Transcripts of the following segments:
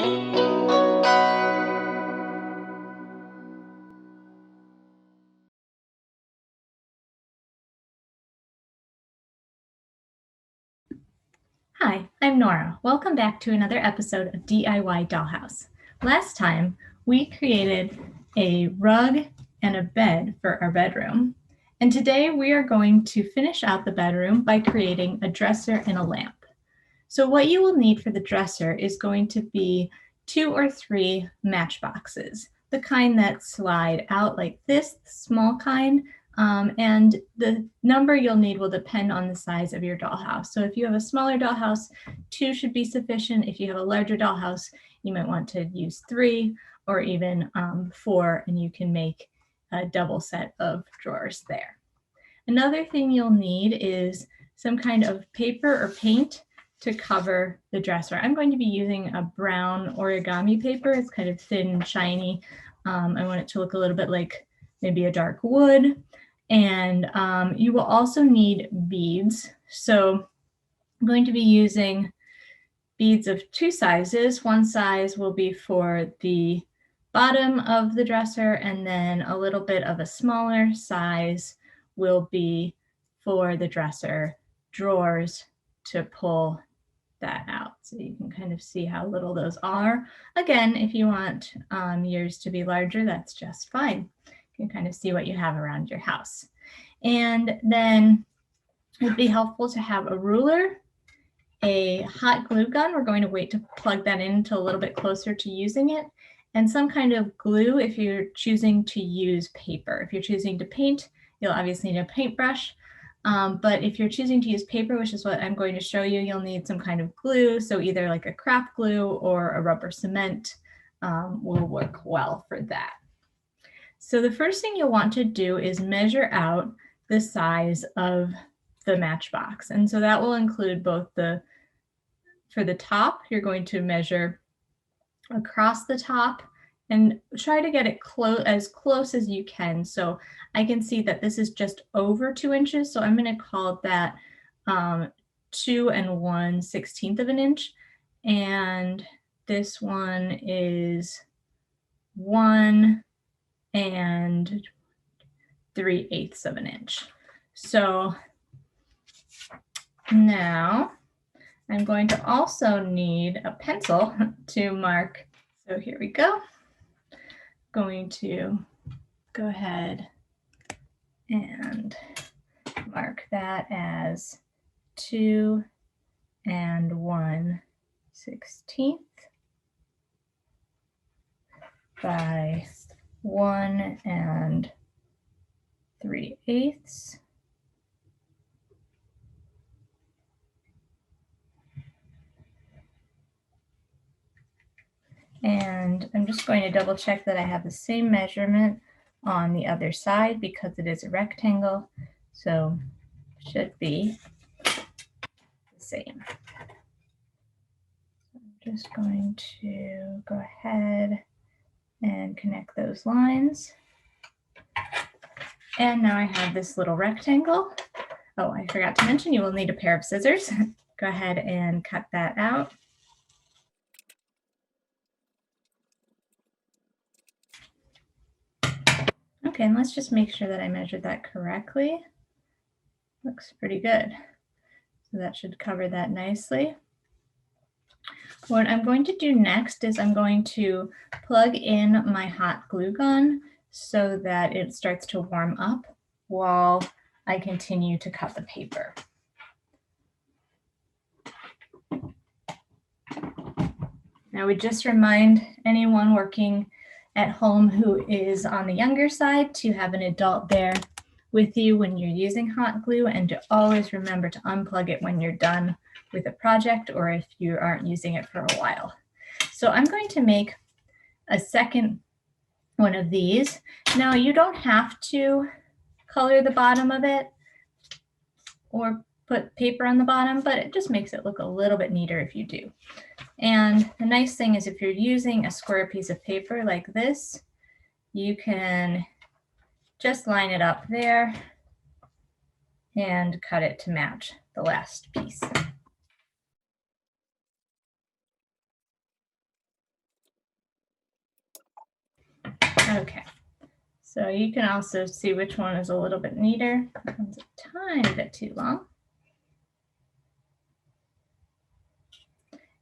Hi, I'm Nora. Welcome back to another episode of DIY Dollhouse. Last time, we created a rug and a bed for our bedroom. And today we are going to finish out the bedroom by creating a dresser and a lamp. So what you will need for the dresser is going to be 2 or 3 matchboxes, the kind that slide out like this, small kind, and the number you'll need will depend on the size of your dollhouse. So if you have a smaller dollhouse, 2 should be sufficient. If you have a larger dollhouse, you might want to use 3 or even 4, and you can make a double set of drawers there. Another thing you'll need is some kind of paper or paint to cover the dresser. I'm going to be using a brown origami paper. It's kind of thin and shiny. I want it to look a little bit like maybe a dark wood. And you will also need beads. So I'm going to be using beads of 2 sizes. One size will be for the bottom of the dresser, and then a little bit of a smaller size will be for the dresser drawers to pull that out. So you can kind of see how little those are. Again, if you want yours to be larger, that's just fine. You can kind of see what you have around your house. And then it'd be helpful to have a ruler, a hot glue gun. We're going to wait to plug that in until a little bit closer to using it, and some kind of glue if you're choosing to use paper. If you're choosing to paint, you'll obviously need a paintbrush. But if you're choosing to use paper, which is what I'm going to show you, you'll need some kind of glue. So either like a craft glue or a rubber cement will work well for that. So the first thing you'll want to do is measure out the size of the matchbox. And so that will include both for the top, you're going to measure across the top and try to get it as close as you can. So I can see that this is just over 2 inches. So I'm going to call that 2 1/16 of an inch. And this one is 1 3/8 of an inch. So now I'm going to also need a pencil to mark. So here we go. Going to go ahead and mark that as 2 1/16 by 1 3/8. And I'm just going to double check that I have the same measurement on the other side because it is a rectangle. So it should be the same. I'm just going to go ahead and connect those lines. And now I have this little rectangle. Oh, I forgot to mention you will need a pair of scissors. Go ahead and cut that out. Okay, and let's just make sure that I measured that correctly. Looks pretty good. So that should cover that nicely. What I'm going to do next is I'm going to plug in my hot glue gun so that it starts to warm up while I continue to cut the paper. I would just remind anyone working at home who is on the younger side to have an adult there with you when you're using hot glue, and to always remember to unplug it when you're done with a project or if you aren't using it for a while. So I'm going to make a second one of these. Now you don't have to color the bottom of it or put paper on the bottom, but it just makes it look a little bit neater if you do. And the nice thing is if you're using a square piece of paper like this, you can just line it up there and cut it to match the last piece. Okay, so you can also see which one is a little bit neater. That one's a tiny bit too long.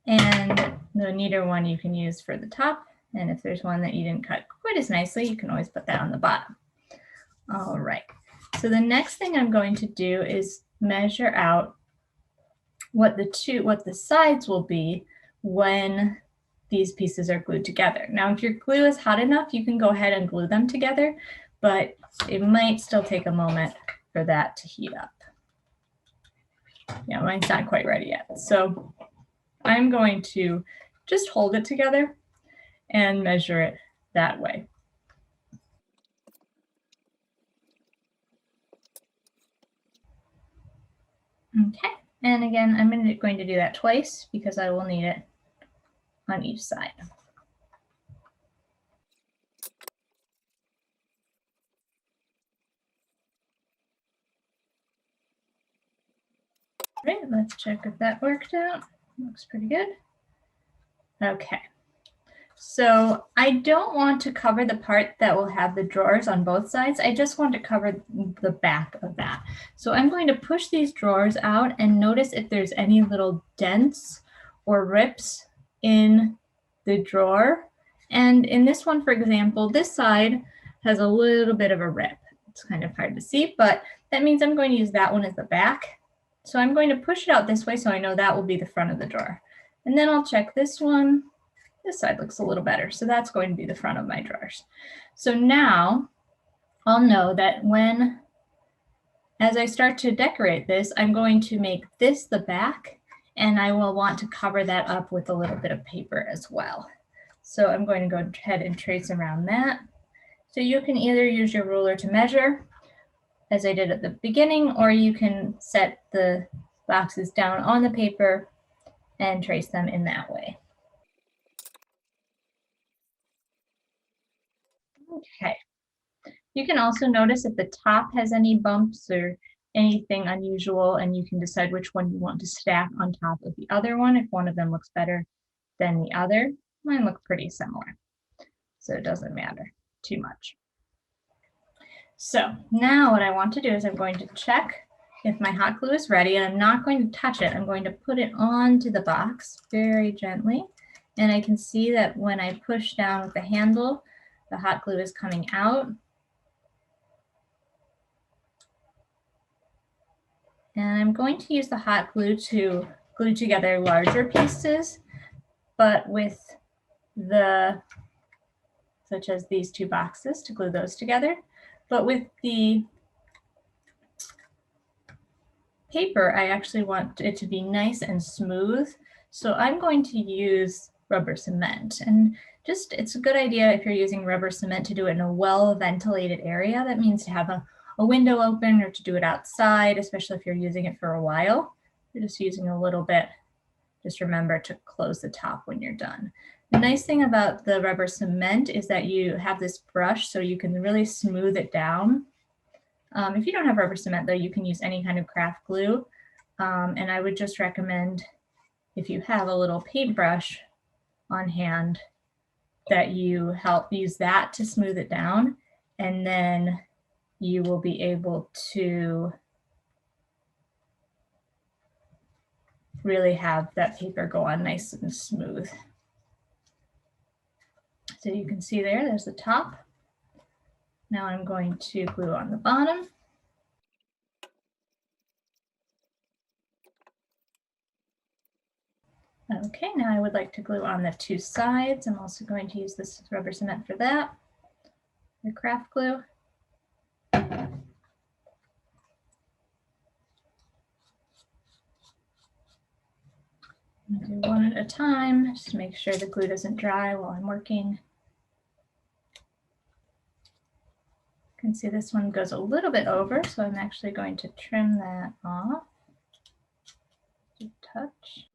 And the neater one you can use for the top. And if there's one that you didn't cut quite as nicely, you can always put that on the bottom. All right, so the next thing I'm going to do is measure out what the sides will be when these pieces are glued together. Now, if your glue is hot enough, you can go ahead and glue them together, but it might still take a moment for that to heat up. Yeah, mine's not quite ready yet. So I'm going to just hold it together and measure it that way. Okay, and again, I'm going to do that twice because I will need it on each side. All right, let's check if that worked out. Looks pretty good. Okay, so I don't want to cover the part that will have the drawers on both sides. I just want to cover the back of that. So I'm going to push these drawers out and notice if there's any little dents or rips in the drawer. And in this one, for example, this side has a little bit of a rip. It's kind of hard to see, but that means I'm going to use that one as the back. So I'm going to push it out this way so I know that will be the front of the drawer. And then I'll check this one. This side looks a little better, so that's going to be the front of my drawers. So now I'll know that as I start to decorate this, I'm going to make this the back, and I will want to cover that up with a little bit of paper as well. So I'm going to go ahead and trace around that. So you can either use your ruler to measure, as I did at the beginning, or you can set the boxes down on the paper and trace them in that way. Okay. You can also notice if the top has any bumps or anything unusual, and you can decide which one you want to stack on top of the other one if one of them looks better than the other. Mine look pretty similar, so it doesn't matter too much. So now what I want to do is I'm going to check if my hot glue is ready, and I'm not going to touch it. I'm going to put it onto the box very gently, and I can see that when I push down with the handle, the hot glue is coming out. And I'm going to use the hot glue to glue together larger pieces, but such as these two boxes, to glue those together. But with the paper, I actually want it to be nice and smooth. So I'm going to use rubber cement. And it's a good idea if you're using rubber cement to do it in a well-ventilated area. That means to have a window open, or to do it outside, especially if you're using it for a while. You're just using a little bit. Just remember to close the top when you're done. The nice thing about the rubber cement is that you have this brush so you can really smooth it down. If you don't have rubber cement, though, you can use any kind of craft glue. And I would just recommend, if you have a little paintbrush on hand, that you use that to smooth it down, and then you will be able to really have that paper go on nice and smooth. So you can see there's the top. Now I'm going to glue on the bottom. Okay, now I would like to glue on the two sides. I'm also going to use this rubber cement for that, the craft glue. I'll do one at a time, just to make sure the glue doesn't dry while I'm working. You can see this one goes a little bit over, so I'm actually going to trim that off. Just a touch.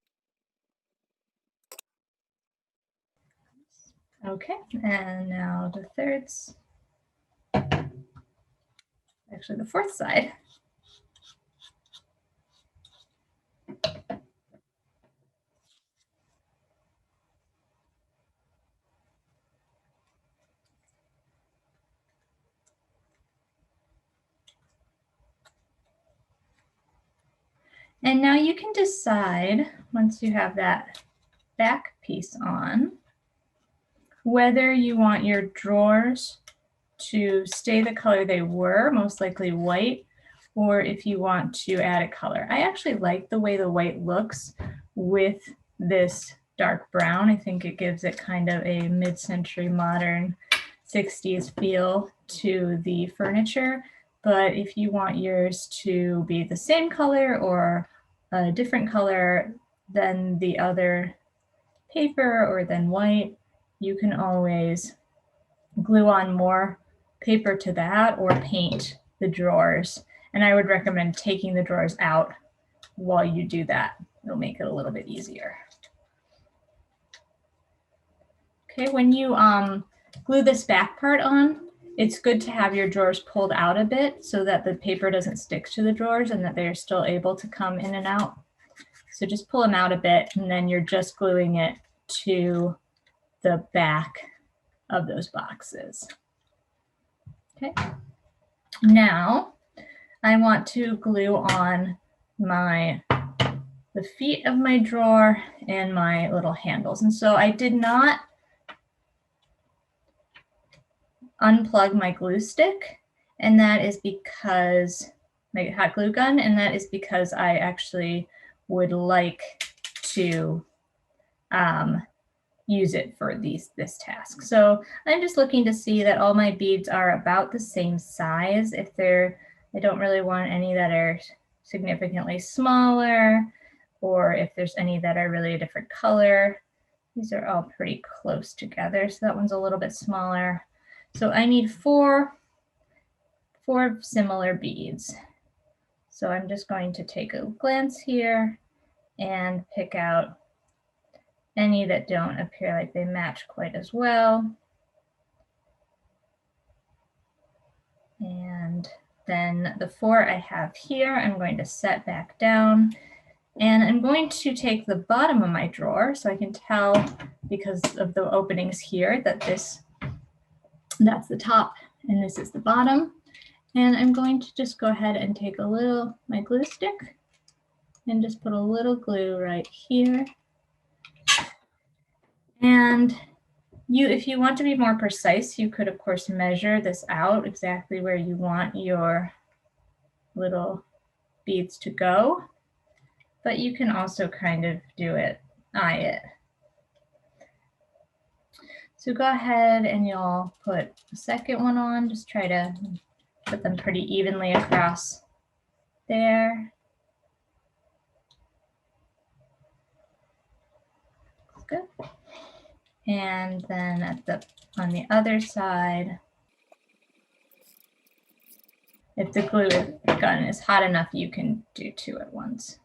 Okay, and now the thirds. Actually, the fourth side. And now you can decide, once you have that back piece on, whether you want your drawers to stay the color they were, most likely white, or if you want to add a color. I actually like the way the white looks with this dark brown. I think it gives it kind of a mid-century modern 60s feel to the furniture. But if you want yours to be the same color or a different color than the other paper or than white, you can always glue on more paper to that or paint the drawers. And I would recommend taking the drawers out while you do that. It'll make it a little bit easier. Okay, when you glue this back part on, it's good to have your drawers pulled out a bit so that the paper doesn't stick to the drawers and that they're still able to come in and out. So just pull them out a bit and then you're just gluing it to the back of those boxes. Okay. Now I want to glue on the feet of my drawer and my little handles. And so I did not unplug my glue stick, and that is because my hot glue gun, and that is because I actually would like to use it for this task. So I'm just looking to see that all my beads are about the same size. I don't really want any that are significantly smaller, or if there's any that are really a different color. These are all pretty close together. So that one's a little bit smaller. So I need four similar beads. So I'm just going to take a glance here and pick out any that don't appear like they match quite as well. And then the 4 I have here, I'm going to set back down. And I'm going to take the bottom of my drawer so I can tell, because of the openings here, that that's the top and this is the bottom. And I'm going to just go ahead and take my glue stick and just put a little glue right here. And if you want to be more precise, you could of course measure this out exactly where you want your little beads to go, but you can also kind of eye it. So go ahead and you'll put the second one on, just try to put them pretty evenly across there. Good. And then on the other side, if the glue gun is hot enough, you can do 2 at once.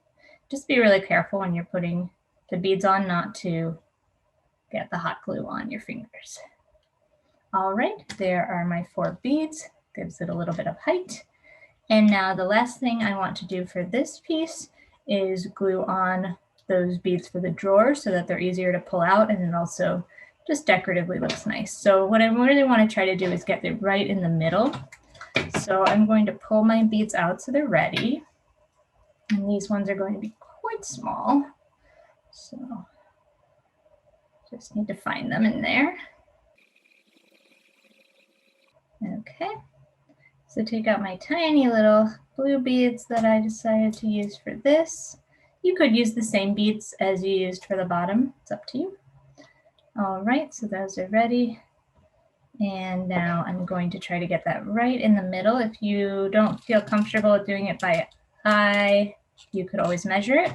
Just be really careful when you're putting the beads on not to get the hot glue on your fingers. All right, there are my 4 beads. Gives it a little bit of height. And now the last thing I want to do for this piece is glue on those beads for the drawers so that they're easier to pull out, and it also just decoratively looks nice. So what I really want to try to do is get it right in the middle. So I'm going to pull my beads out so they're ready. And these ones are going to be quite small. So just need to find them in there. Okay. So take out my tiny little blue beads that I decided to use for this. You could use the same beads as you used for the bottom. It's up to you. All right, so those are ready. And now I'm going to try to get that right in the middle. If you don't feel comfortable doing it by eye, you could always measure it.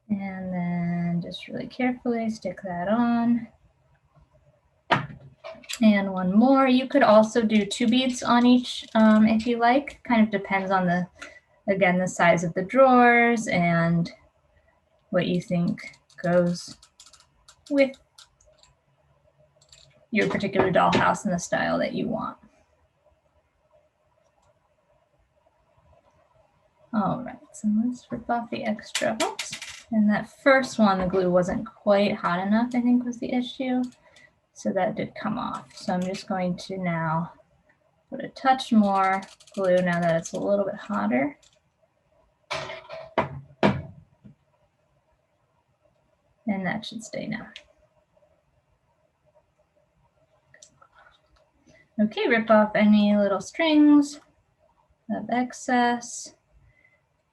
And then just really carefully stick that on. And one more. You could also do 2 beads on each if you like. Kind of depends on the size of the drawers and what you think goes with your particular dollhouse and the style that you want. All right, so let's rip off the extra hooks. And that first one, the glue wasn't quite hot enough, I think was the issue. So that did come off. So I'm just going to now put a touch more glue now that it's a little bit hotter. And that should stay now. Okay, rip off any little strings of excess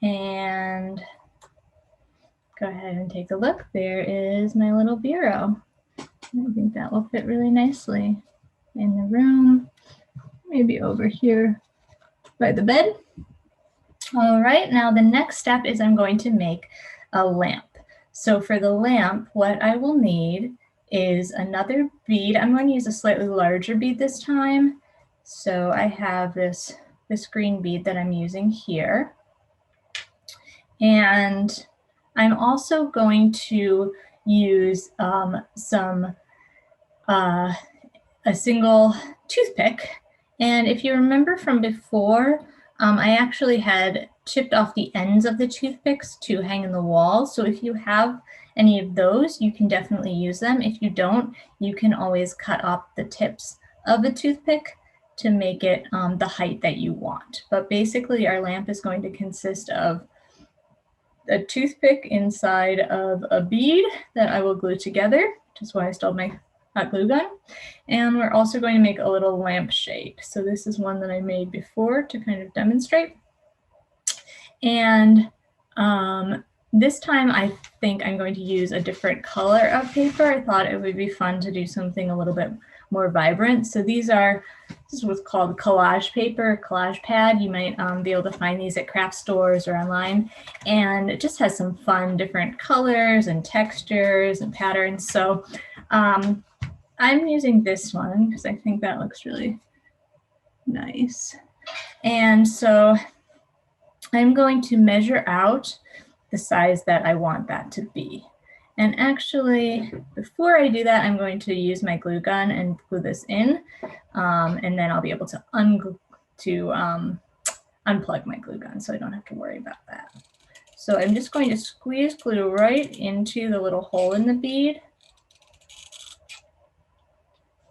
and go ahead and take a look. There is my little bureau. I think that will fit really nicely in the room, maybe over here by the bed. All right, now the next step is I'm going to make a lamp. So for the lamp, what I will need is another bead. I'm going to use a slightly larger bead this time. So I have this green bead that I'm using here. And I'm also going to use a single toothpick. And if you remember from before, I actually had chipped off the ends of the toothpicks to hang in the wall. So if you have any of those, you can definitely use them. If you don't, you can always cut off the tips of a toothpick to make it the height that you want. But basically our lamp is going to consist of a toothpick inside of a bead that I will glue together, which is why I still have my hot glue gun. And we're also going to make a little lampshade. So this is one that I made before to kind of demonstrate. And this time I think I'm going to use a different color of paper. I thought it would be fun to do something a little bit more vibrant. So this is what's called collage paper, collage pad. You might be able to find these at craft stores or online. And it just has some fun different colors and textures and patterns. So I'm using this one because I think that looks really nice. And so I'm going to measure out the size that I want that to be. And actually, before I do that, I'm going to use my glue gun and glue this in, and then I'll be able to unplug my glue gun so I don't have to worry about that. So I'm just going to squeeze glue right into the little hole in the bead.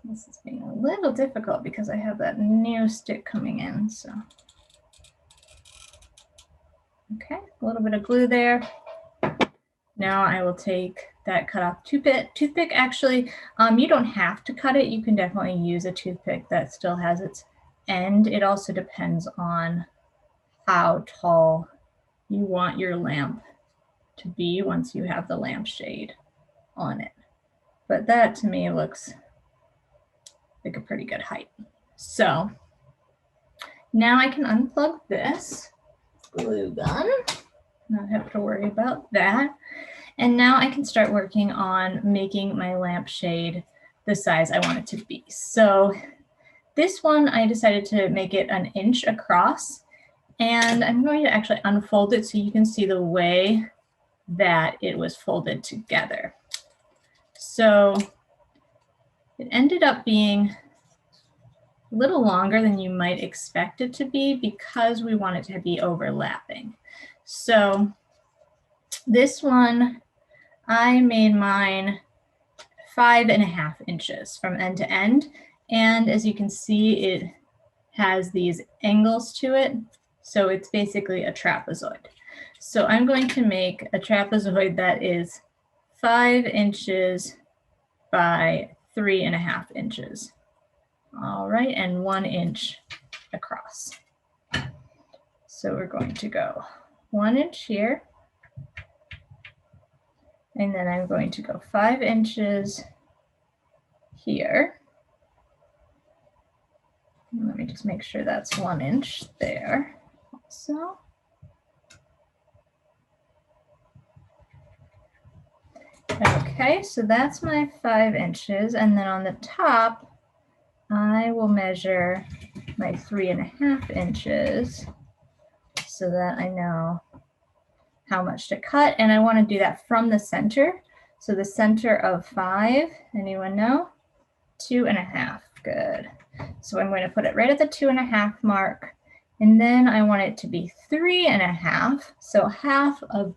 This is being a little difficult because I have that new stick coming in, so. Okay, a little bit of glue there. Now I will take that cut off toothpick. Actually, you don't have to cut it. You can definitely use a toothpick that still has its end. It also depends on how tall you want your lamp to be once you have the lampshade on it. But that to me looks like a pretty good height. So now I can unplug this glue gun, not have to worry about that. And now I can start working on making my lampshade the size I want it to be. So this one, I decided to make it 1 inch across, and I'm going to actually unfold it so you can see the way that it was folded together. So it ended up being a little longer than you might expect it to be because we want it to be overlapping. So this one, I made mine 5.5 inches from end to end. And as you can see, it has these angles to it. So it's basically a trapezoid. So I'm going to make a trapezoid that is 5 inches by 3.5 inches. All right, and 1 inch across. So we're going to go 1 inch here. And then I'm going to go 5 inches here. And let me just make sure that's 1 inch there also. Okay, so that's my 5 inches. And then on the top, I will measure my 3.5 inches so that I know how much to cut. And I want to do that from the center. So the center of 5, anyone know? 2.5, good. So I'm going to put it right at the 2.5 mark. And then I want it to be 3.5. So half of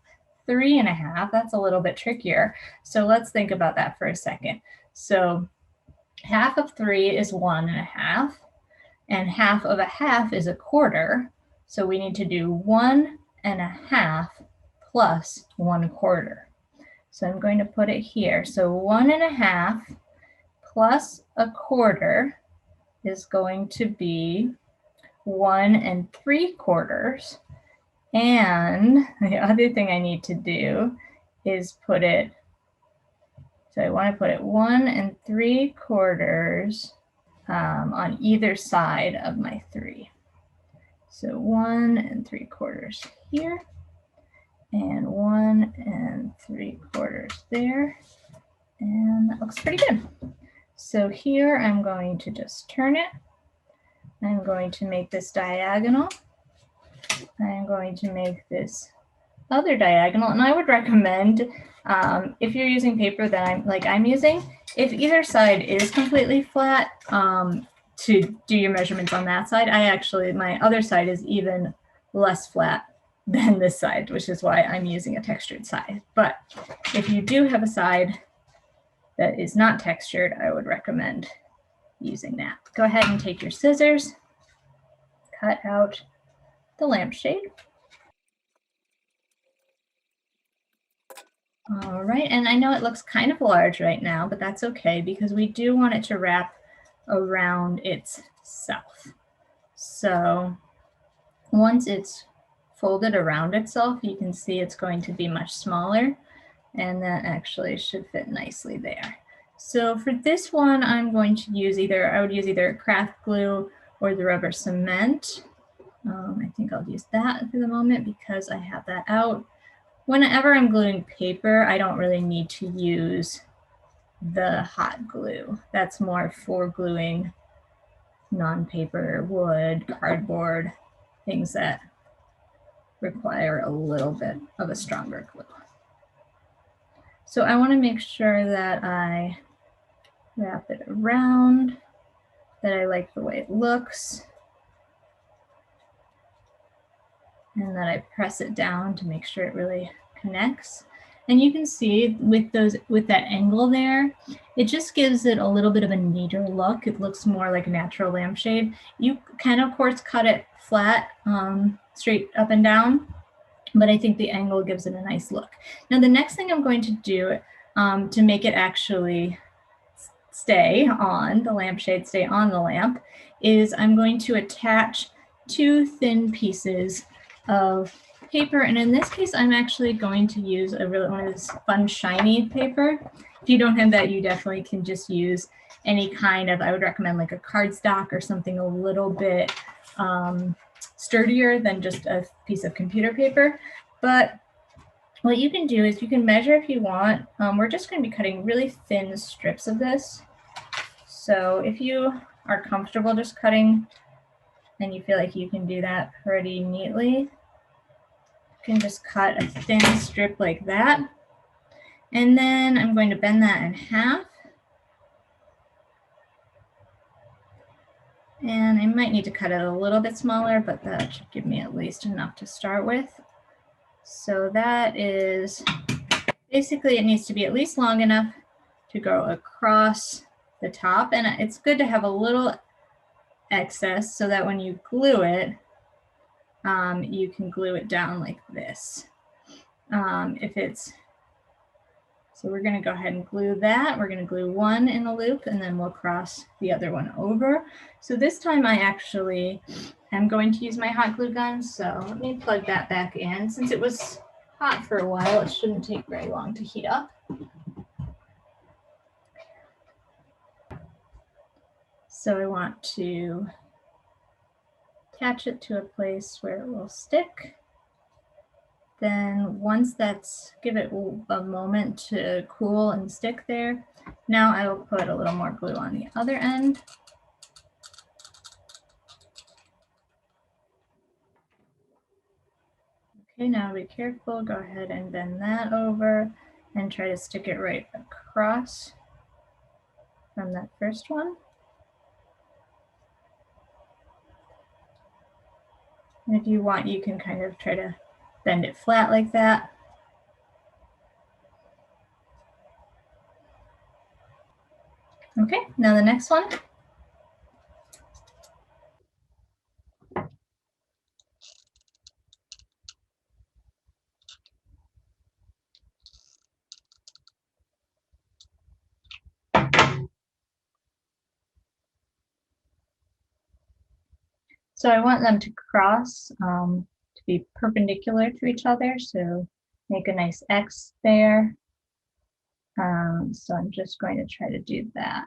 3.5, that's a little bit trickier. So let's think about that for a second. So half of 3 is 1.5. and half of a half is a quarter. So we need to do 1.5 plus 1/4. So I'm going to put it here. So 1.5 plus 1/4 is going to be 1 3/4. And the other thing I need to do is put it, so I want to put it 1 3/4 on either side of my 3. So 1 3/4 here, and 1 3/4 there, and that looks pretty good. So here I'm going to just turn it. I'm going to make this diagonal. I'm going to make this other diagonal, and I would recommend, if you're using paper that I'm using, if either side is completely flat, to do your measurements on that side. My other side is even less flat than this side, which is why I'm using a textured side. But if you do have a side that is not textured, I would recommend using that. Go ahead and take your scissors, cut out the lampshade. All right, and I know it looks kind of large right now, but that's okay because we do want it to wrap around itself. So once it's folded around itself, you can see it's going to be much smaller, and that actually should fit nicely there. So for this one, I'm going to use I would use either craft glue or the rubber cement. I think I'll use that for the moment because I have that out. Whenever I'm gluing paper, I don't really need to use the hot glue. That's more for gluing non-paper, wood, cardboard, things that require a little bit of a stronger glue. So I want to make sure that I wrap it around, that I like the way it looks, and that I press it down to make sure it really connects. And you can see with that angle there, it just gives it a little bit of a neater look. It looks more like a natural lampshade. You can, of course, cut it flat, straight up and down, but I think the angle gives it a nice look. Now, the next thing I'm going to do to make it actually stay on the lampshade, stay on the lamp, is I'm going to attach 2 thin pieces of paper, and in this case I'm actually going to use one of this fun shiny paper. If you don't have that, you definitely can just use any kind of, I would recommend like a cardstock or something a little bit sturdier than just a piece of computer paper. But what you can do is you can measure if you want. We're just going to be cutting really thin strips of this. So if you are comfortable just cutting and you feel like you can do that pretty neatly, you can just cut a thin strip like that. And then I'm going to bend that in half. And I might need to cut it a little bit smaller, but that should give me at least enough to start with. So that is, basically it needs to be at least long enough to go across the top. And it's good to have a little excess so that when you glue it, you can glue it down like this. So we're going to go ahead and glue that. We're going to glue one in a loop, and then we'll cross the other one over. So this time I actually am going to use my hot glue gun. So let me plug that back in. Since it was hot for a while, it shouldn't take very long to heat up. So I want to attach it to a place where it will stick. Then once give it a moment to cool and stick there. Now I will put a little more glue on the other end. Okay, now be careful, go ahead and bend that over and try to stick it right across from that first one. And if you want, you can kind of try to bend it flat like that. Okay, now the next one. So I want them to cross, to be perpendicular to each other, so make a nice X there. So I'm just going to try to do that.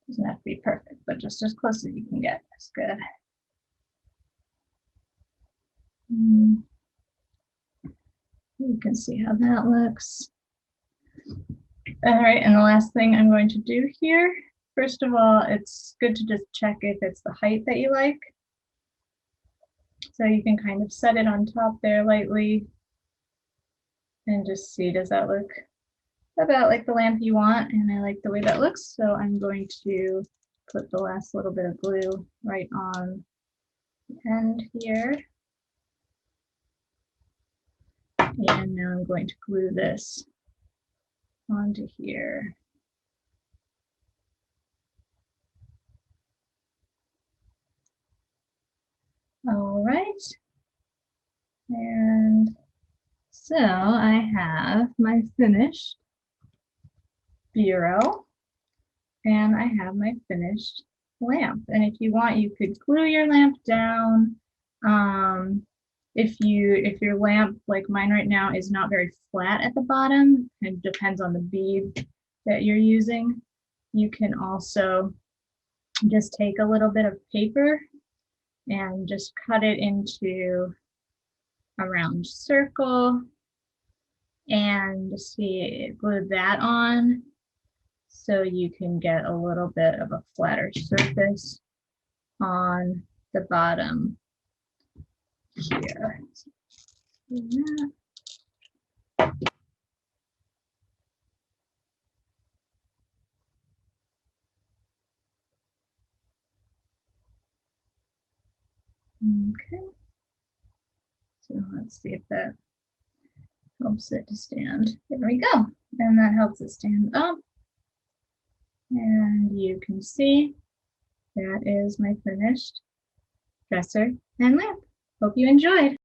Doesn't have to be perfect, but just as close as you can get. That's good. You can see how that looks. All right, and the last thing I'm going to do here, first of all, it's good to just check if it's the height that you like. So you can kind of set it on top there lightly and just see, does that look about like the lamp you want? And I like the way that looks, so I'm going to put the last little bit of glue right on the end here. And now I'm going to glue this onto here. All right. And so I have my finished bureau and I have my finished lamp. And if you want, you could glue your lamp down. If your lamp, like mine right now, is not very flat at the bottom, it depends on the bead that you're using, you can also just take a little bit of paper and just cut it into a round circle and see, glue that on so you can get a little bit of a flatter surface on the bottom here. Okay, so let's see if that helps it to stand. There we go, and that helps it stand up. And you can see that is my finished dresser and lamp. Hope you enjoyed.